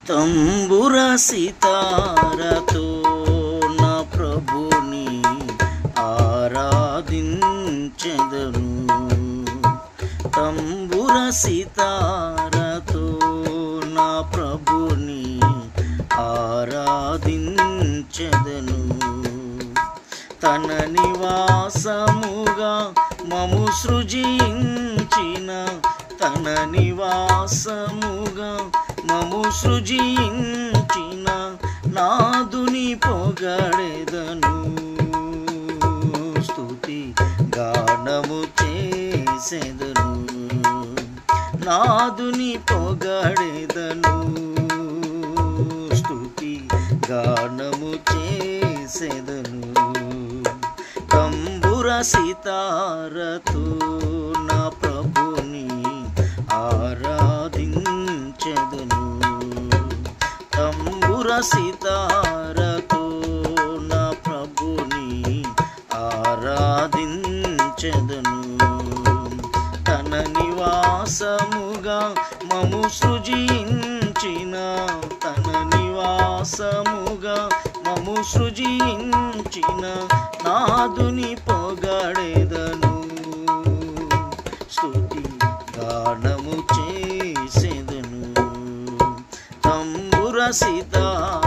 తంబుర సితారతో నా ప్రభుని ఆరాధించెదను. తంబుర సితారతో నా ప్రభుని ఆరాధించెదను. తన నివాసముగా మము సృజించిన, తన నివాసముగా మము సృజించిన నాదుని పొగడెదను. స్తుతి గానము చేసెదను, నాదుని పొగడెదను. స్తుతి గానము చేసెదను. తంబుర సితారతో నా ప్రభుని ఆరాధించెదను. తంబుర సితారతో నా ప్రభుని ఆరాధించెదను. తన నివాసముగా మము సృజించిన, తన నివాసముగా మము సృజించిన నాదుని పొగడెదను. స్తుతి గానము చేసెదను. తంబుర సితారతో